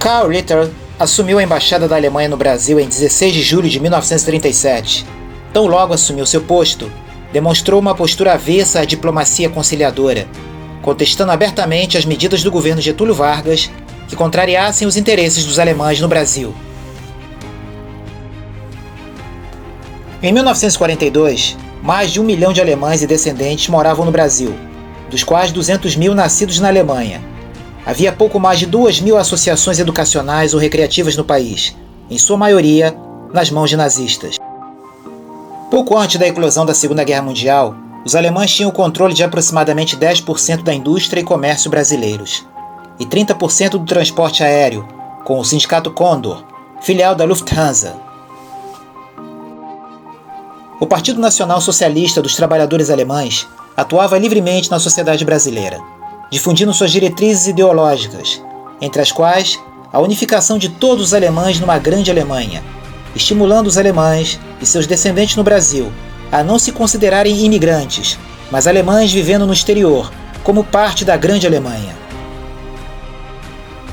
Karl Ritter assumiu a embaixada da Alemanha no Brasil em 16 de julho de 1937. Tão logo assumiu seu posto, demonstrou uma postura avessa à diplomacia conciliadora, contestando abertamente as medidas do governo Getúlio Vargas que contrariassem os interesses dos alemães no Brasil. Em 1942, mais de 1 milhão de alemães e descendentes moravam no Brasil, dos quais 200 mil nascidos na Alemanha. Havia pouco mais de 2.000 associações educacionais ou recreativas no país, em sua maioria nas mãos de nazistas. Pouco antes da eclosão da Segunda Guerra Mundial, os alemães tinham o controle de aproximadamente 10% da indústria e comércio brasileiros, e 30% do transporte aéreo, com o Sindicato Condor, filial da Lufthansa. O Partido Nacional Socialista dos Trabalhadores Alemães atuava livremente na sociedade brasileira, difundindo suas diretrizes ideológicas, entre as quais a unificação de todos os alemães numa grande Alemanha, estimulando os alemães e seus descendentes no Brasil a não se considerarem imigrantes, mas alemães vivendo no exterior, como parte da grande Alemanha.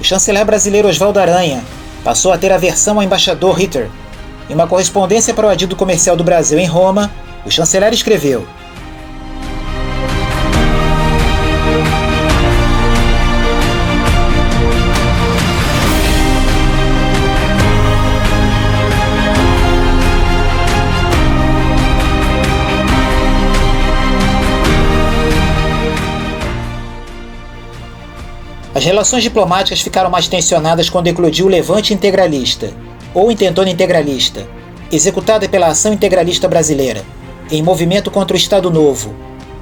O chanceler brasileiro Oswaldo Aranha passou a ter aversão ao embaixador Ritter. Em uma correspondência para o Adido Comercial do Brasil em Roma, o chanceler escreveu: as relações diplomáticas ficaram mais tensionadas quando eclodiu o Levante Integralista, ou Intentona Integralista, executada pela Ação Integralista Brasileira, em movimento contra o Estado Novo.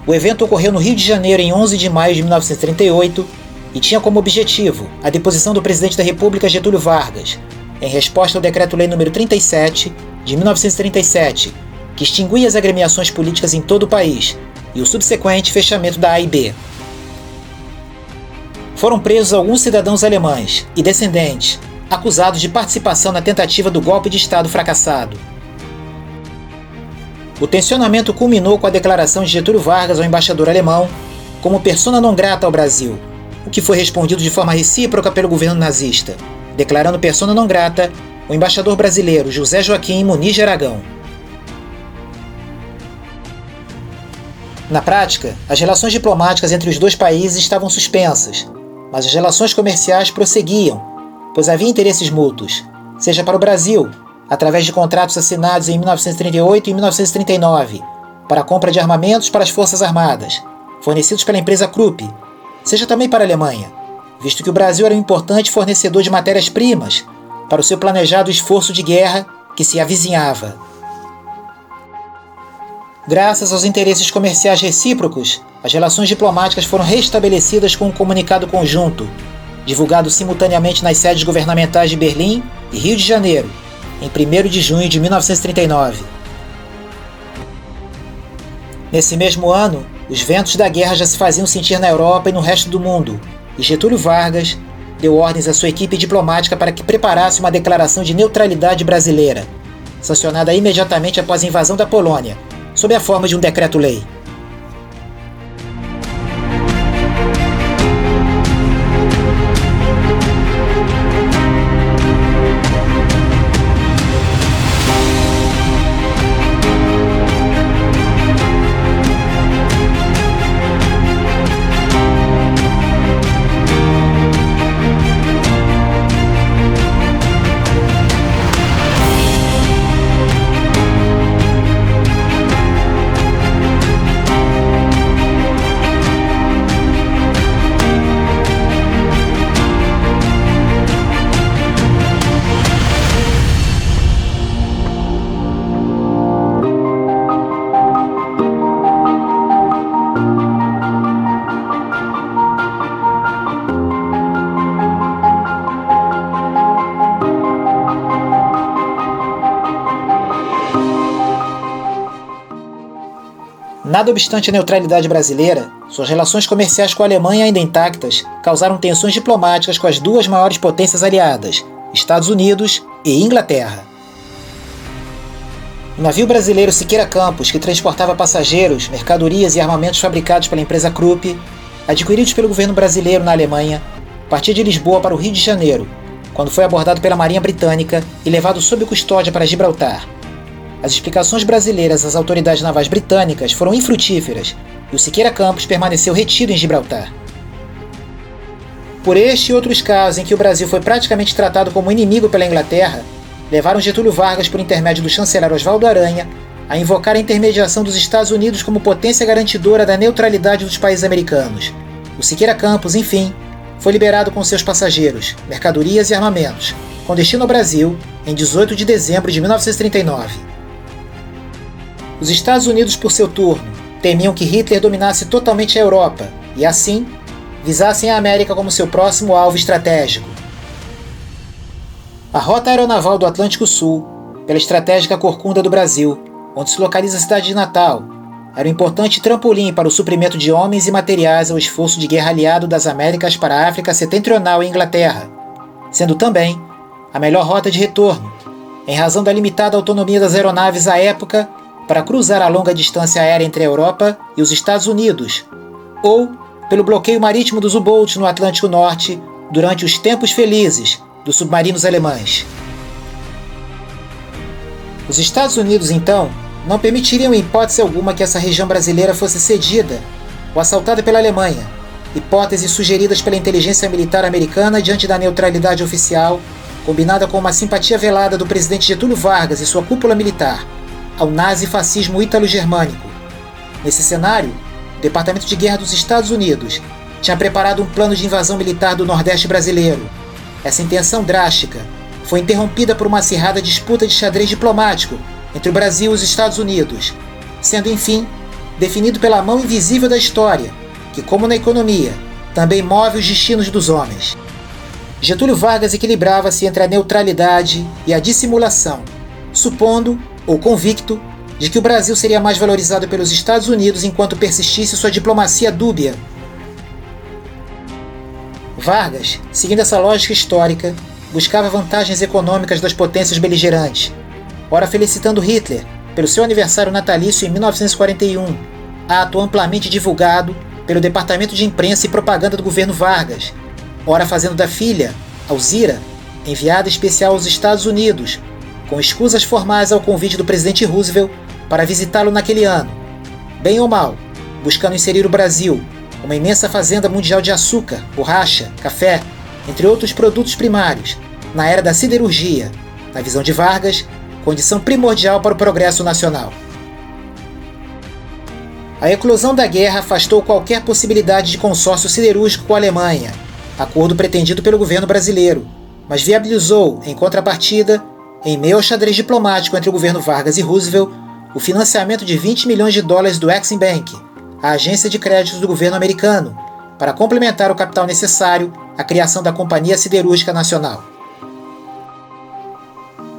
O evento ocorreu no Rio de Janeiro em 11 de maio de 1938 e tinha como objetivo a deposição do presidente da República Getúlio Vargas, em resposta ao Decreto-Lei nº 37, de 1937, que extinguia as agremiações políticas em todo o país, e o subsequente fechamento da AIB. Foram presos alguns cidadãos alemães e descendentes, acusados de participação na tentativa do golpe de Estado fracassado. O tensionamento culminou com a declaração de Getúlio Vargas ao embaixador alemão como persona non grata ao Brasil, o que foi respondido de forma recíproca pelo governo nazista, declarando persona non grata o embaixador brasileiro José Joaquim Muniz de Aragão. Na prática, as relações diplomáticas entre os dois países estavam suspensas, mas as relações comerciais prosseguiam, pois havia interesses mútuos, seja para o Brasil, através de contratos assinados em 1938 e 1939, para a compra de armamentos para as Forças Armadas, fornecidos pela empresa Krupp, seja também para a Alemanha, visto que o Brasil era um importante fornecedor de matérias-primas para o seu planejado esforço de guerra que se avizinhava. Graças aos interesses comerciais recíprocos, as relações diplomáticas foram restabelecidas com um comunicado conjunto, divulgado simultaneamente nas sedes governamentais de Berlim e Rio de Janeiro, em 1º de junho de 1939. Nesse mesmo ano, os ventos da guerra já se faziam sentir na Europa e no resto do mundo, e Getúlio Vargas deu ordens à sua equipe diplomática para que preparasse uma declaração de neutralidade brasileira, sancionada imediatamente após a invasão da Polônia, sob a forma de um decreto-lei. Nada obstante a neutralidade brasileira, suas relações comerciais com a Alemanha ainda intactas causaram tensões diplomáticas com as duas maiores potências aliadas, Estados Unidos e Inglaterra. O navio brasileiro Siqueira Campos, que transportava passageiros, mercadorias e armamentos fabricados pela empresa Krupp, adquiridos pelo governo brasileiro na Alemanha, partia de Lisboa para o Rio de Janeiro, quando foi abordado pela Marinha Britânica e levado sob custódia para Gibraltar. As explicações brasileiras às autoridades navais britânicas foram infrutíferas e o Siqueira Campos permaneceu retido em Gibraltar. Por este e outros casos em que o Brasil foi praticamente tratado como inimigo pela Inglaterra, levaram Getúlio Vargas, por intermédio do chanceler Oswaldo Aranha, a invocar a intermediação dos Estados Unidos como potência garantidora da neutralidade dos países americanos. O Siqueira Campos, enfim, foi liberado com seus passageiros, mercadorias e armamentos, com destino ao Brasil, em 18 de dezembro de 1939. Os Estados Unidos, por seu turno, temiam que Hitler dominasse totalmente a Europa e, assim, visassem a América como seu próximo alvo estratégico. A rota aeronaval do Atlântico Sul, pela estratégica Corcunda do Brasil, onde se localiza a cidade de Natal, era um importante trampolim para o suprimento de homens e materiais ao esforço de guerra aliado das Américas para a África Setentrional e Inglaterra, sendo também a melhor rota de retorno, em razão da limitada autonomia das aeronaves à época para cruzar a longa distância aérea entre a Europa e os Estados Unidos, ou pelo bloqueio marítimo dos U-Boats no Atlântico Norte durante os tempos felizes dos submarinos alemães. Os Estados Unidos, então, não permitiriam em hipótese alguma que essa região brasileira fosse cedida ou assaltada pela Alemanha, hipóteses sugeridas pela inteligência militar americana diante da neutralidade oficial, combinada com uma simpatia velada do presidente Getúlio Vargas e sua cúpula militar ao nazifascismo ítalo-germânico. Nesse cenário, o Departamento de Guerra dos Estados Unidos tinha preparado um plano de invasão militar do Nordeste brasileiro. Essa intenção drástica foi interrompida por uma acirrada disputa de xadrez diplomático entre o Brasil e os Estados Unidos, sendo, enfim, definido pela mão invisível da história, que, como na economia, também move os destinos dos homens. Getúlio Vargas equilibrava-se entre a neutralidade e a dissimulação, supondo, ou convicto, de que o Brasil seria mais valorizado pelos Estados Unidos enquanto persistisse sua diplomacia dúbia. Vargas, seguindo essa lógica histórica, buscava vantagens econômicas das potências beligerantes, ora felicitando Hitler pelo seu aniversário natalício em 1941, ato amplamente divulgado pelo Departamento de Imprensa e Propaganda do governo Vargas, ora fazendo da filha, Alzira, enviada especial aos Estados Unidos, com escusas formais ao convite do presidente Roosevelt para visitá-lo naquele ano, bem ou mal, buscando inserir o Brasil, uma imensa fazenda mundial de açúcar, borracha, café, entre outros produtos primários, na era da siderurgia, na visão de Vargas, condição primordial para o progresso nacional. A eclosão da guerra afastou qualquer possibilidade de consórcio siderúrgico com a Alemanha, acordo pretendido pelo governo brasileiro, mas viabilizou, em contrapartida, em meio ao xadrez diplomático entre o governo Vargas e Roosevelt, o financiamento de 20 milhões de dólares do Exim Bank, a agência de créditos do governo americano, para complementar o capital necessário à criação da Companhia Siderúrgica Nacional.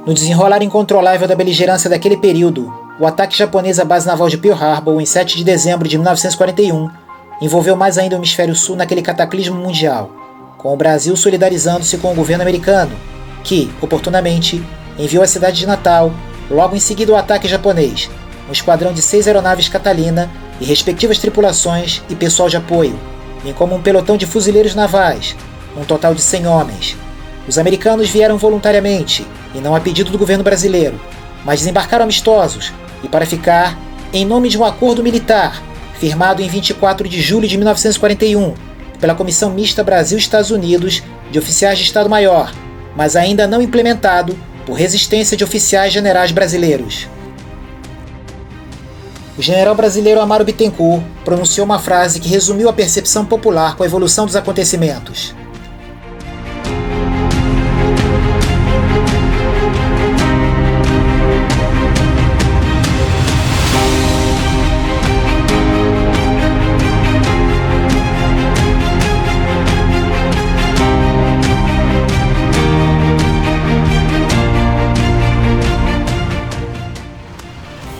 No desenrolar incontrolável da beligerância daquele período, o ataque japonês à base naval de Pearl Harbor em 7 de dezembro de 1941 envolveu mais ainda o hemisfério sul naquele cataclismo mundial, com o Brasil solidarizando-se com o governo americano, que, oportunamente, enviou à cidade de Natal, logo em seguida ao ataque japonês, um esquadrão de 6 aeronaves Catalina e respectivas tripulações e pessoal de apoio, bem como um pelotão de fuzileiros navais, um total de 100 homens. Os americanos vieram voluntariamente, e não a pedido do governo brasileiro, mas desembarcaram amistosos e para ficar em nome de um acordo militar, firmado em 24 de julho de 1941, pela Comissão Mista Brasil-Estados Unidos de Oficiais de Estado-Maior, mas ainda não implementado por resistência de oficiais generais brasileiros. O general brasileiro Amaro Bittencourt pronunciou uma frase que resumiu a percepção popular com a evolução dos acontecimentos.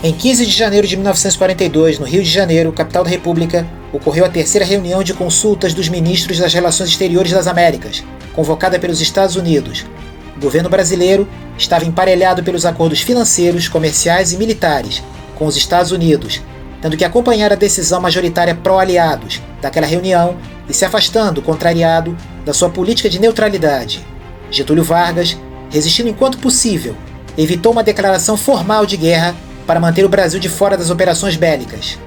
Em 15 de janeiro de 1942, no Rio de Janeiro, capital da República, ocorreu a terceira reunião de consultas dos ministros das Relações Exteriores das Américas, convocada pelos Estados Unidos. O governo brasileiro estava emparelhado pelos acordos financeiros, comerciais e militares com os Estados Unidos, tendo que acompanhar a decisão majoritária pró-aliados daquela reunião e se afastando, contrariado, da sua política de neutralidade. Getúlio Vargas, resistindo enquanto possível, evitou uma declaração formal de guerra para manter o Brasil de fora das operações bélicas.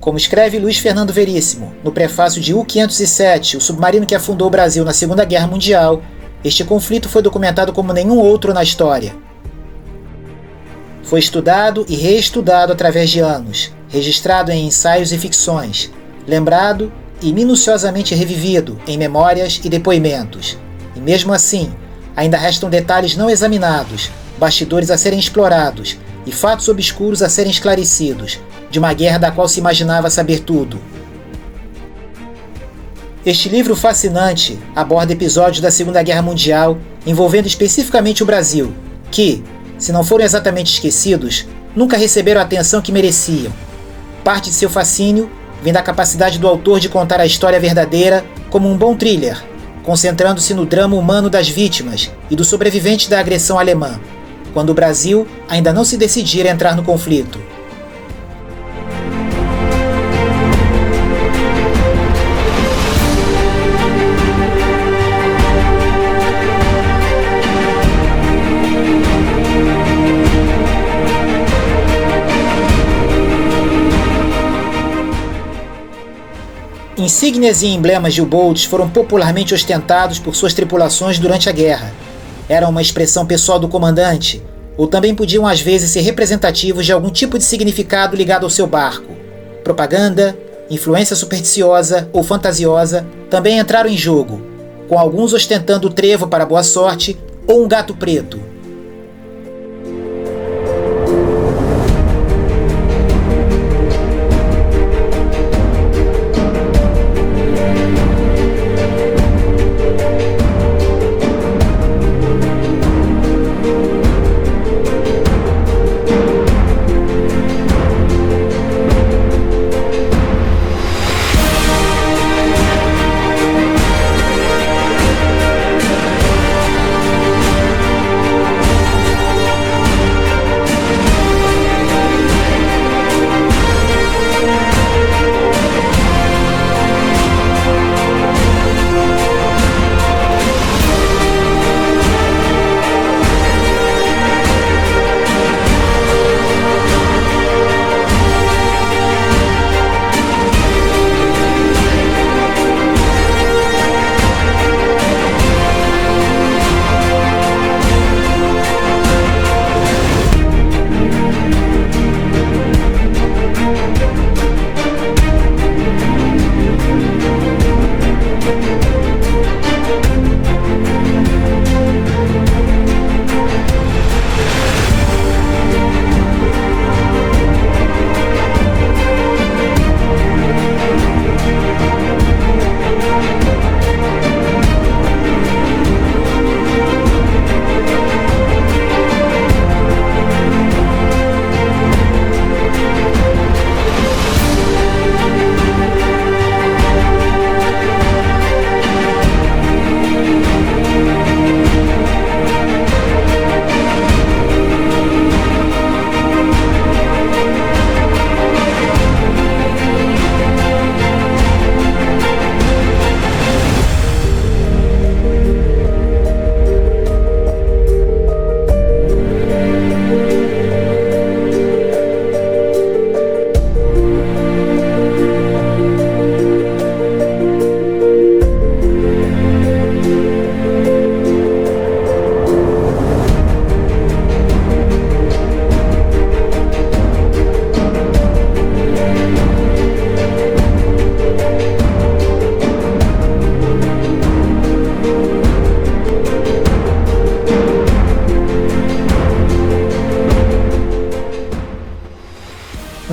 Como escreve Luiz Fernando Veríssimo, no prefácio de U-507, o submarino que afundou o Brasil na Segunda Guerra Mundial, este conflito foi documentado como nenhum outro na história. Foi estudado e reestudado através de anos, registrado em ensaios e ficções, lembrado e minuciosamente revivido em memórias e depoimentos. E mesmo assim, ainda restam detalhes não examinados, bastidores a serem explorados e fatos obscuros a serem esclarecidos, de uma guerra da qual se imaginava saber tudo. Este livro fascinante aborda episódios da Segunda Guerra Mundial envolvendo especificamente o Brasil, que, se não foram exatamente esquecidos, nunca receberam a atenção que mereciam. Parte de seu fascínio vem da capacidade do autor de contar a história verdadeira como um bom thriller, concentrando-se no drama humano das vítimas e dos sobreviventes da agressão alemã, quando o Brasil ainda não se decidira a entrar no conflito. Insígnias e emblemas de U-Boats foram popularmente ostentados por suas tripulações durante a guerra. Eram uma expressão pessoal do comandante, ou também podiam às vezes ser representativos de algum tipo de significado ligado ao seu barco. Propaganda, influência supersticiosa ou fantasiosa também entraram em jogo, com alguns ostentando o trevo para boa sorte ou um gato preto.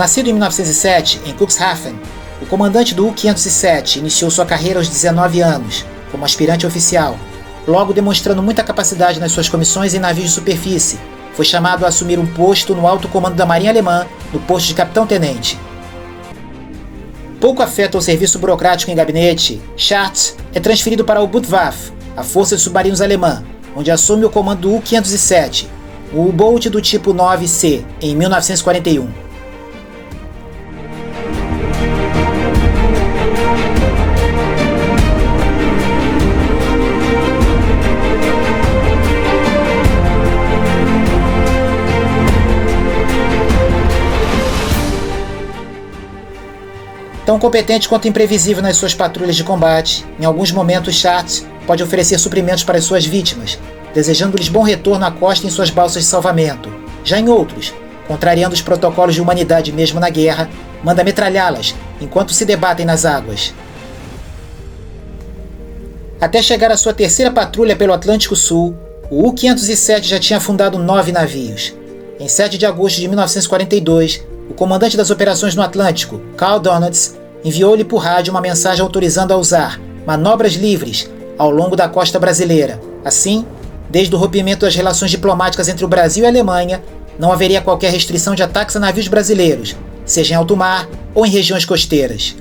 Nascido em 1907, em Cuxhaven, o comandante do U-507 iniciou sua carreira aos 19 anos, como aspirante oficial, logo demonstrando muita capacidade nas suas comissões em navios de superfície. Foi chamado a assumir um posto no alto comando da Marinha Alemã, no posto de capitão-tenente. Pouco afeto ao serviço burocrático em gabinete, Schartz é transferido para a U-Bootwaffe, a força de submarinos alemã, onde assume o comando do U-507, o U-Boat do tipo 9C, em 1941. Tão competente quanto imprevisível nas suas patrulhas de combate, em alguns momentos Chartres pode oferecer suprimentos para as suas vítimas, desejando-lhes bom retorno à costa em suas balsas de salvamento. Já em outros, contrariando os protocolos de humanidade mesmo na guerra, manda metralhá-las enquanto se debatem nas águas. Até chegar à sua terceira patrulha pelo Atlântico Sul, o U-507 já tinha afundado 9 navios. Em 7 de agosto de 1942, o comandante das operações no Atlântico, Carl Donitz, enviou-lhe por rádio uma mensagem autorizando a usar manobras livres ao longo da costa brasileira. Assim, desde o rompimento das relações diplomáticas entre o Brasil e a Alemanha, não haveria qualquer restrição de ataques a navios brasileiros, seja em alto mar ou em regiões costeiras.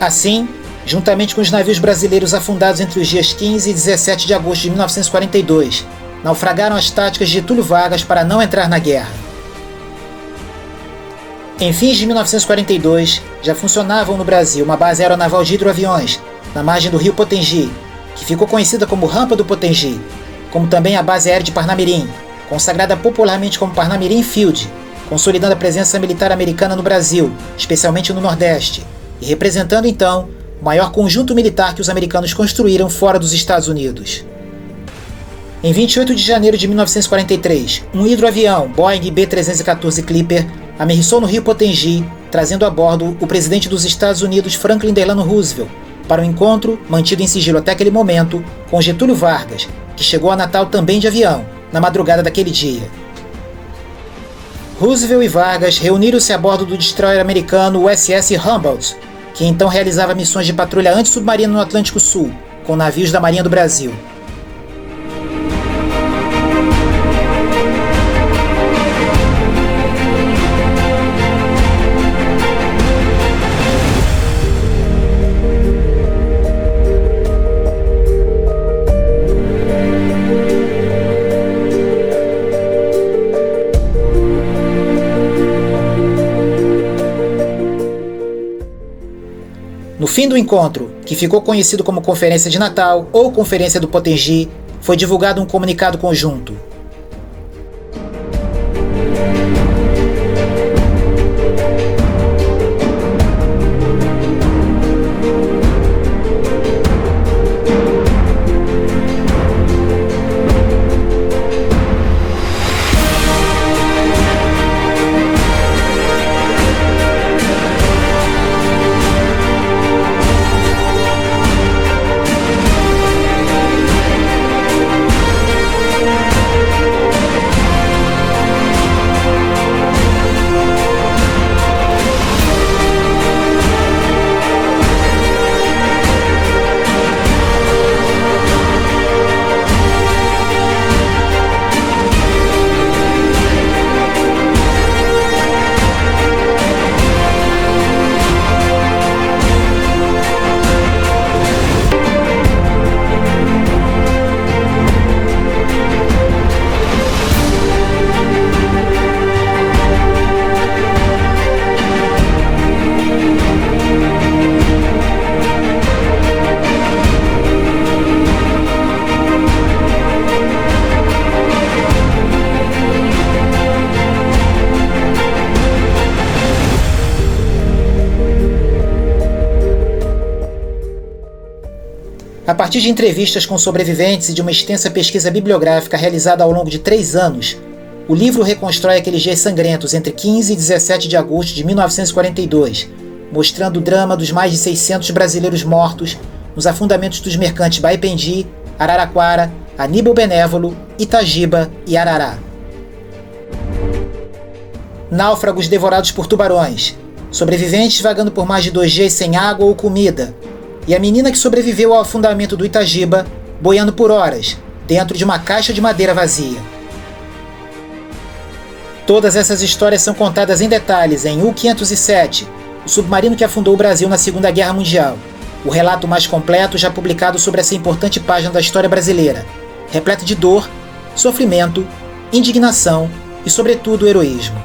Assim, juntamente com os navios brasileiros afundados entre os dias 15 e 17 de agosto de 1942, naufragaram as táticas de Getúlio Vargas para não entrar na guerra. Em fins de 1942, já funcionavam no Brasil uma base aeronaval de hidroaviões, na margem do rio Potengi, que ficou conhecida como Rampa do Potengi, como também a base aérea de Parnamirim, consagrada popularmente como Parnamirim Field, consolidando a presença militar americana no Brasil, especialmente no Nordeste, e representando então o maior conjunto militar que os americanos construíram fora dos Estados Unidos. Em 28 de janeiro de 1943, um hidroavião Boeing B-314 Clipper amerrissou no rio Potengi, trazendo a bordo o presidente dos Estados Unidos Franklin Delano Roosevelt, para um encontro, mantido em sigilo até aquele momento, com Getúlio Vargas, que chegou a Natal também de avião, na madrugada daquele dia. Roosevelt e Vargas reuniram-se a bordo do destroyer americano USS Humboldt, que então realizava missões de patrulha antissubmarina no Atlântico Sul, com navios da Marinha do Brasil. No fim do encontro, que ficou conhecido como Conferência de Natal ou Conferência do Potengi, foi divulgado um comunicado conjunto. A partir de entrevistas com sobreviventes e de uma extensa pesquisa bibliográfica realizada ao longo de 3 anos, o livro reconstrói aqueles dias sangrentos entre 15 e 17 de agosto de 1942, mostrando o drama dos mais de 600 brasileiros mortos nos afundamentos dos mercantes Baipendi, Araraquara, Aníbal Benévolo, Itagiba e Arará. Náufragos devorados por tubarões, sobreviventes vagando por mais de 2 dias sem água ou comida, e a menina que sobreviveu ao afundamento do Itagiba, boiando por horas, dentro de uma caixa de madeira vazia. Todas essas histórias são contadas em detalhes em U-507, o submarino que afundou o Brasil na Segunda Guerra Mundial, o relato mais completo já publicado sobre essa importante página da história brasileira, repleto de dor, sofrimento, indignação e, sobretudo, heroísmo.